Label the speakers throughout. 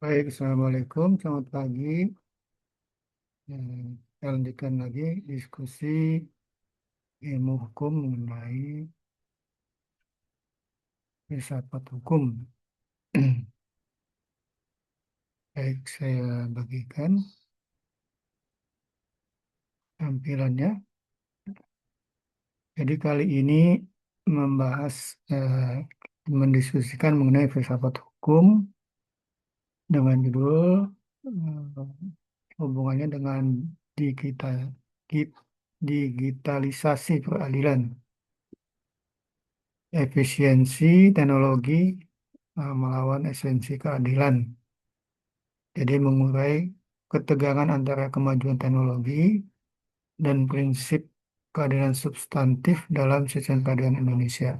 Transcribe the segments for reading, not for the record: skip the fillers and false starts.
Speaker 1: Baik, Assalamualaikum, selamat pagi. Kita lanjutkan lagi diskusi ilmu hukum mengenai filsafat hukum. Baik, saya bagikan tampilannya. Jadi kali ini membahas, mendiskusikan mengenai filsafat hukum dengan judul hubungannya dengan digital, gi- digitalisasi peradilan, efisiensi teknologi melawan esensi keadilan. Jadi mengurai ketegangan antara kemajuan teknologi dan prinsip keadilan substantif dalam sistem keadilan Indonesia.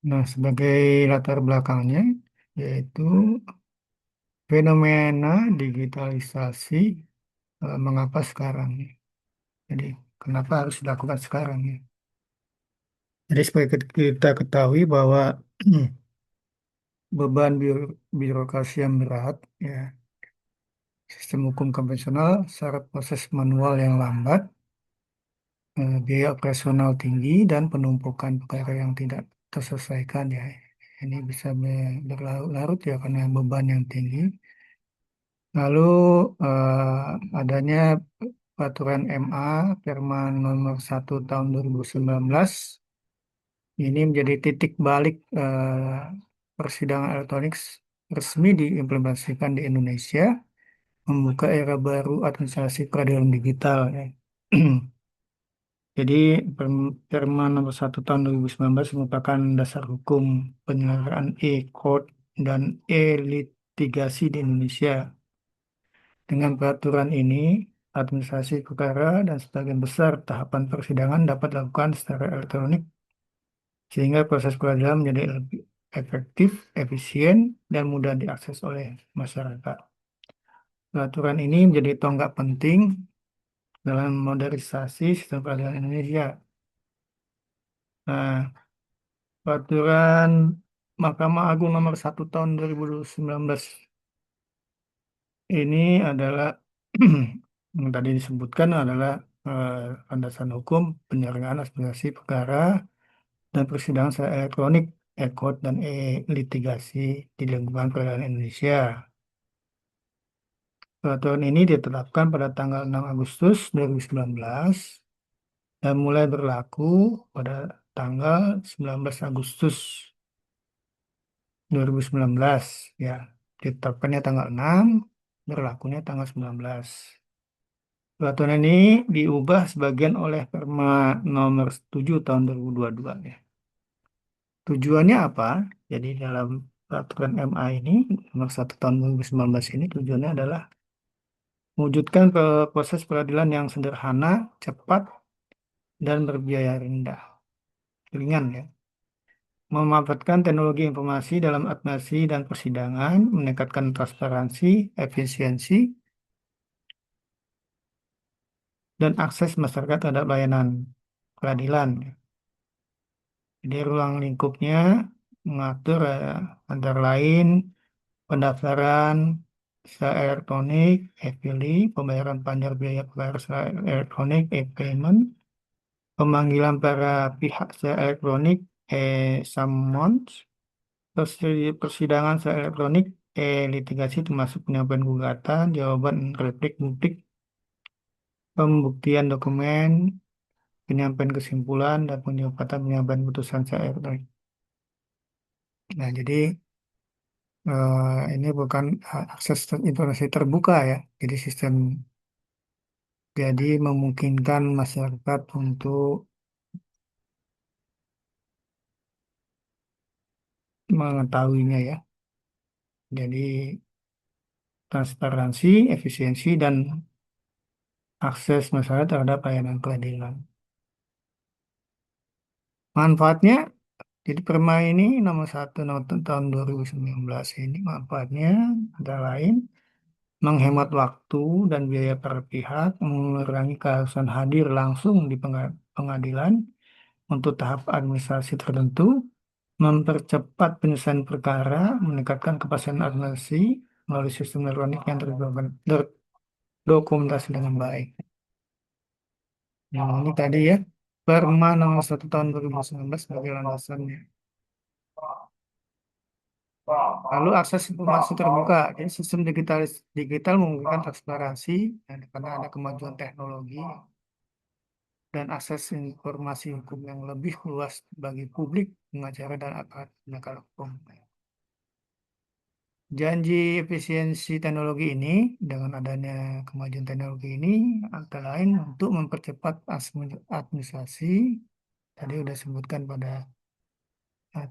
Speaker 1: Nah, sebagai latar belakangnya, yaitu fenomena digitalisasi, mengapa sekarang? Jadi, kenapa harus dilakukan sekarang ya? Jadi, sebagai kita ketahui bahwa beban birokrasi yang berat, ya, sistem hukum konvensional, syarat proses manual yang lambat, biaya operasional tinggi dan penumpukan perkara yang tidak terselesaikan ya. Ini bisa berlarut-larut ya karena beban yang tinggi. Lalu adanya peraturan MA Perman nomor 1 tahun 2019 ini menjadi titik balik persidangan elektronik resmi diimplementasikan di Indonesia, membuka era baru administrasi peradilan digital ya. Jadi Perma nomor 1 tahun 2019 merupakan dasar hukum penyelenggaraan e-court dan e-litigasi di Indonesia. Dengan peraturan ini, administrasi perkara dan sebagian besar tahapan persidangan dapat dilakukan secara elektronik sehingga proses peradilan menjadi lebih efektif, efisien, dan mudah diakses oleh masyarakat. Peraturan ini menjadi tonggak penting dalam modernisasi sistem peradilan Indonesia. Nah, Peraturan Mahkamah Agung nomor 1 tahun 2019 ini adalah yang tadi disebutkan adalah eh, landasan hukum penyelenggaraan administrasi perkara dan persidangan secara elektronik, e-court dan e-litigasi di lingkungan peradilan Indonesia. Peraturan ini ditetapkan pada tanggal 6 Agustus 2019 dan mulai berlaku pada tanggal 19 Agustus 2019 ya. Ditetapkannya tanggal 6, berlakunya tanggal 19. Peraturan ini diubah sebagian oleh Perma nomor 7 tahun 2022 ya. Tujuannya apa? Jadi dalam peraturan MA ini nomor 1 tahun 2019 ini tujuannya adalah mewujudkan proses peradilan yang sederhana, cepat, dan berbiaya rendah, ringan ya. Memanfaatkan teknologi informasi dalam administrasi dan persidangan, meningkatkan transparansi, efisiensi, dan akses masyarakat terhadap layanan peradilan. Jadi ruang lingkupnya mengatur antara lain pendaftaran secara elektronik, e-filing, pembayaran pajak biaya perkara secara elektronik, e-payment, pemanggilan para pihak secara elektronik, e-summons, persidangan secara elektronik, e-litigasi termasuk penyampaian gugatan, jawaban replik publik, pembuktian dokumen, penyampaian kesimpulan, dan penyampaian putusan secara elektronik. Nah, jadi ini bukan akses informasi terbuka ya. Jadi jadi memungkinkan masyarakat untuk mengetahuinya ya. Jadi transparansi, efisiensi, dan akses masyarakat terhadap layanan keadilan. Manfaatnya, jadi Perma ini nomor 1 nomor tahun 2019 ini manfaatnya antara lain menghemat waktu dan biaya per pihak, mengurangi keharusan hadir langsung di pengadilan untuk tahap administrasi tertentu, mempercepat penyelesaian perkara, meningkatkan kepastian administrasi melalui sistem elektronik yang terdokumentasi dengan baik. Nah, ini tadi ya, Perma nomor 1 tahun 2019 sebagai landasannya. Lalu akses informasi terbuka. Jadi sistem digital memungkinkan transparansi dan karena ada kemajuan teknologi dan akses informasi hukum yang lebih luas bagi publik, pengacara dan aparat penegak hukum. Janji efisiensi teknologi ini dengan adanya kemajuan teknologi ini antara lain untuk mempercepat administrasi tadi sudah sebutkan pada eh,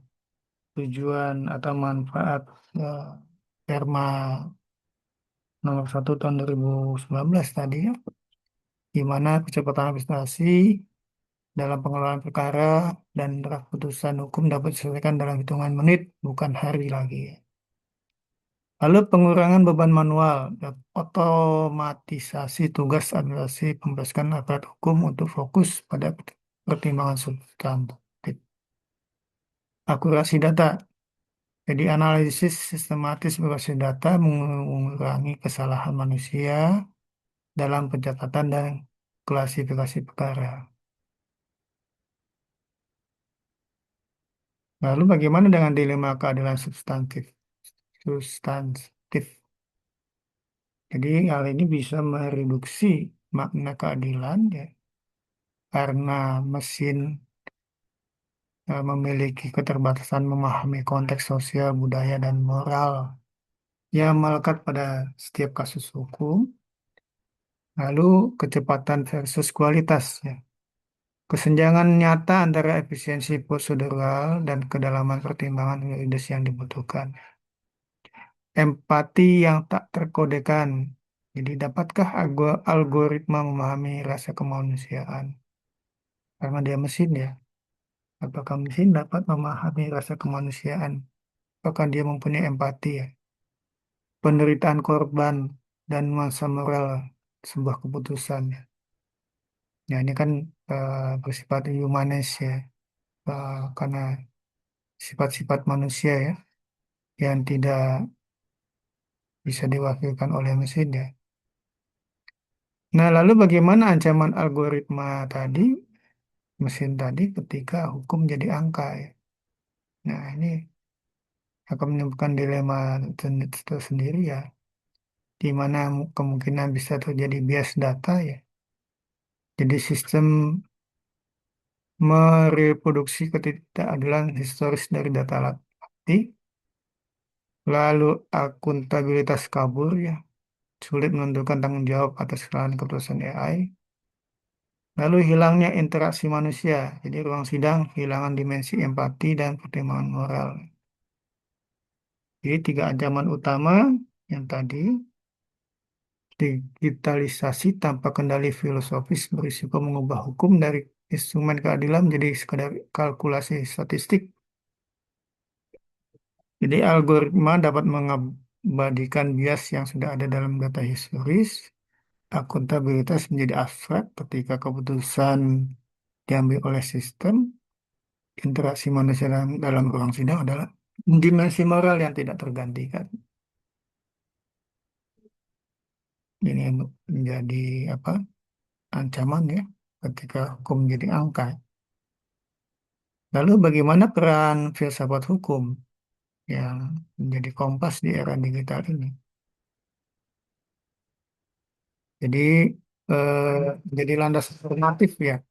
Speaker 1: tujuan atau manfaat eh, Perma nomor 1 tahun 2019 tadi ya, di mana kecepatan administrasi dalam pengelolaan perkara dan draft putusan hukum dapat diselesaikan dalam hitungan menit, bukan hari lagi. Lalu pengurangan beban manual, dan otomatisasi tugas administrasi pembersihan aparat hukum untuk fokus pada pertimbangan substantif. Akurasi data, jadi analisis sistematis berbasis data mengurangi kesalahan manusia dalam pencatatan dan klasifikasi perkara. Lalu bagaimana dengan dilema keadilan substantif? Substantif. Jadi hal ini bisa mereduksi makna keadilan ya, karena mesin memiliki keterbatasan memahami konteks sosial, budaya, dan moral yang melekat pada setiap kasus hukum. Lalu kecepatan versus kualitas ya. Kesenjangan nyata antara efisiensi prosedural dan kedalaman pertimbangan yuridis yang dibutuhkan. Empati yang tak terkodekan. Jadi, dapatkah algoritma memahami rasa kemanusiaan? Karena dia mesin ya. Apakah mesin dapat memahami rasa kemanusiaan? Apakah dia mempunyai empati ya? Penderitaan korban dan nuansa moral sebuah keputusan ya. Ya, ini kan bersifat humanis ya. Karena sifat-sifat manusia ya yang tidak bisa diwakilkan oleh mesin ya. Nah, lalu bagaimana ancaman algoritma tadi, mesin tadi ketika hukum jadi angka ya. Nah, ini akan menimbulkan dilema tersendiri ya, di mana kemungkinan bisa terjadi bias data ya. Jadi sistem mereproduksi ketidakadilan historis dari data alat bukti, lalu akuntabilitas kabur ya, sulit menentukan tanggung jawab atas kesalahan keputusan AI, lalu hilangnya interaksi manusia, jadi ruang sidang kehilangan dimensi empati dan pertimbangan moral. Jadi tiga ancaman utama yang tadi, digitalisasi tanpa kendali filosofis berisiko mengubah hukum dari instrumen keadilan menjadi sekadar kalkulasi statistik. Jadi algoritma dapat mengabadikan bias yang sudah ada dalam data historis. Akuntabilitas menjadi abstrak ketika keputusan diambil oleh sistem. Interaksi manusia dalam ruang sidang adalah dimensi moral yang tidak tergantikan. Ini menjadi apa? Ancaman ya ketika hukum menjadi angka. Lalu bagaimana peran filsafat hukum yang menjadi kompas di era digital ini? Jadi jadi landasan normatif ya.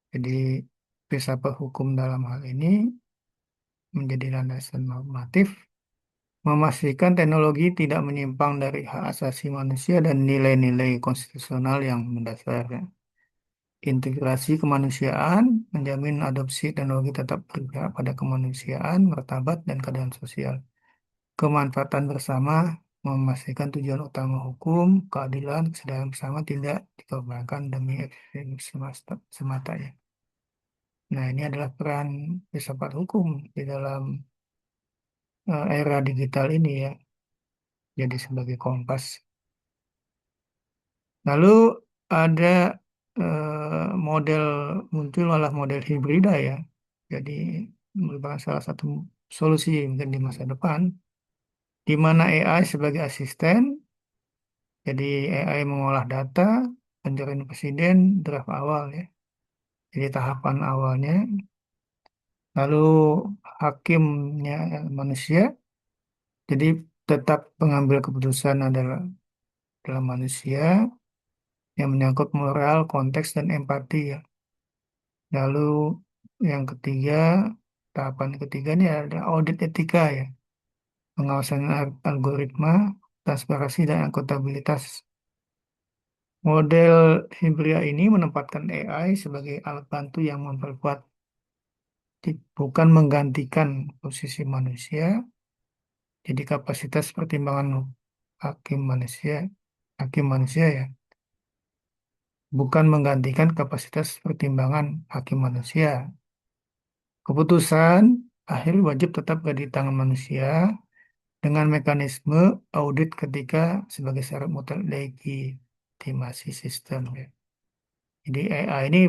Speaker 1: Jadi filsafat hukum dalam hal ini menjadi landasan normatif, memastikan teknologi tidak menyimpang dari hak asasi manusia dan nilai-nilai konstitusional yang mendasar. Integrasi kemanusiaan menjamin adopsi teknologi tetap berpihak pada kemanusiaan, martabat, dan keadilan sosial. Kemanfaatan bersama memastikan tujuan utama hukum, keadilan, kesadaran bersama tidak dikorbankan demi efisiensi semata ya. Nah, ini adalah peran filsafat hukum di dalam era digital ini ya, jadi sebagai kompas. Lalu ada model muncul malah model hibrida ya. Jadi merupakan salah satu solusi mungkin di masa depan, di mana AI sebagai asisten, jadi AI mengolah data, pencarian presiden, draft awal ya, jadi tahapan awalnya, lalu hakimnya manusia, jadi tetap pengambil keputusan adalah manusia yang menyangkut moral, konteks, dan empati ya. Lalu yang ketiga, tahapan ketiga ini adalah audit etika ya, pengawasan algoritma, transparansi, dan akuntabilitas. Model Hibria ini menempatkan AI sebagai alat bantu yang memperkuat, bukan menggantikan posisi manusia. Jadi kapasitas pertimbangan hakim manusia, hakim manusia ya, bukan menggantikan kapasitas pertimbangan hakim manusia. Keputusan akhir wajib tetap berada di tangan manusia dengan mekanisme audit ketika sebagai syarat mutlak legitimasi sistem ya. Jadi AI ini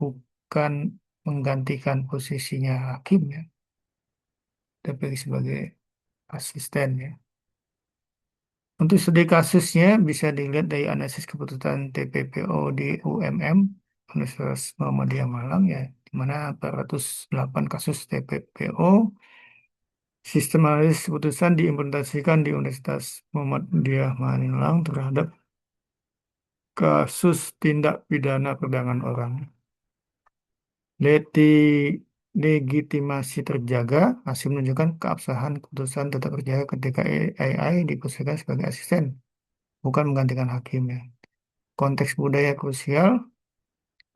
Speaker 1: bukan menggantikan posisinya hakim ya, tapi sebagai asisten ya. Untuk studi kasusnya bisa dilihat dari analisis keputusan TPPO di UMM Universitas Muhammadiyah Malang ya, di mana 408 kasus TPPO sistem analisis keputusan diimplementasikan di Universitas Muhammadiyah Malang terhadap kasus tindak pidana perdagangan orang. Leti legitimasi terjaga, hasil menunjukkan keabsahan keputusan tetap terjaga ketika AI diposisikan sebagai asisten, bukan menggantikan hakim ya. Konteks budaya krusial,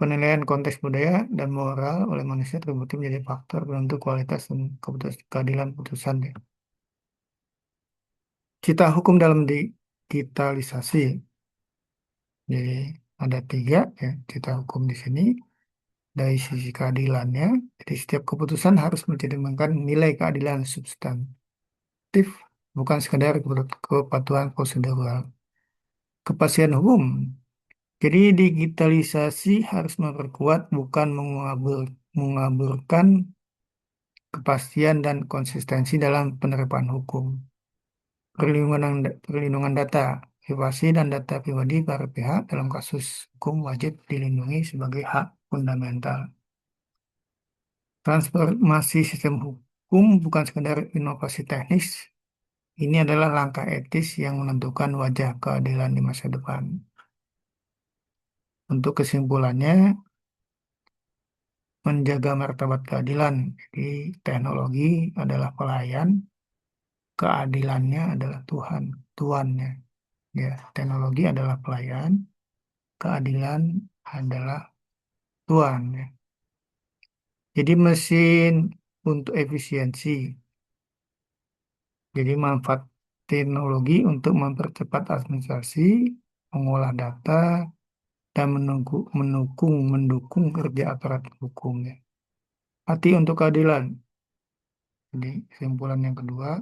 Speaker 1: penilaian konteks budaya dan moral oleh manusia terbukti menjadi faktor penentu kualitas dan keadilan putusan ya. Cita hukum dalam digitalisasi, jadi ada tiga ya cita hukum di sini. Dari sisi keadilannya, jadi setiap keputusan harus mencerminkan nilai keadilan substantif, bukan sekadar kepatuhan prosedural. Kepastian hukum, jadi digitalisasi harus memperkuat, bukan mengaburkan kepastian dan konsistensi dalam penerapan hukum. Perlindungan data, privasi dan data pribadi para pihak dalam kasus hukum wajib dilindungi sebagai hak fundamental. Transformasi sistem hukum bukan sekedar inovasi teknis, ini adalah langkah etis yang menentukan wajah keadilan di masa depan. Untuk kesimpulannya, menjaga martabat keadilan. Jadi teknologi adalah pelayan, keadilannya adalah Tuhan, tuannya. Ya, teknologi adalah pelayan, keadilan adalah tuan. Ya. Jadi mesin untuk efisiensi. Jadi manfaat teknologi untuk mempercepat administrasi, mengolah data, dan mendukung kerja aparat hukumnya. Hati untuk keadilan. Jadi kesimpulan yang kedua,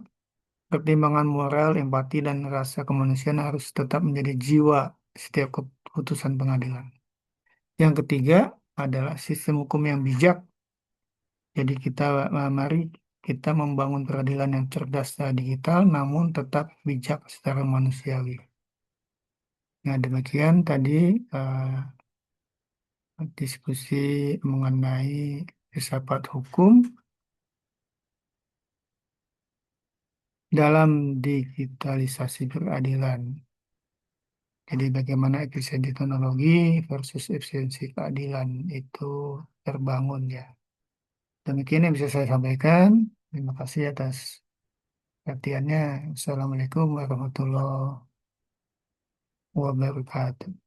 Speaker 1: pertimbangan moral, empati, dan rasa kemanusiaan harus tetap menjadi jiwa setiap keputusan pengadilan. Yang ketiga adalah sistem hukum yang bijak. Jadi mari kita membangun peradilan yang cerdas secara digital, namun tetap bijak secara manusiawi. Nah, demikian tadi diskusi mengenai filsafat hukum dalam digitalisasi peradilan. Jadi bagaimana efisiensi teknologi versus efisiensi keadilan itu terbangun ya. Demikian yang bisa saya sampaikan. Terima kasih atas perhatiannya. Assalamualaikum warahmatullahi wabarakatuh.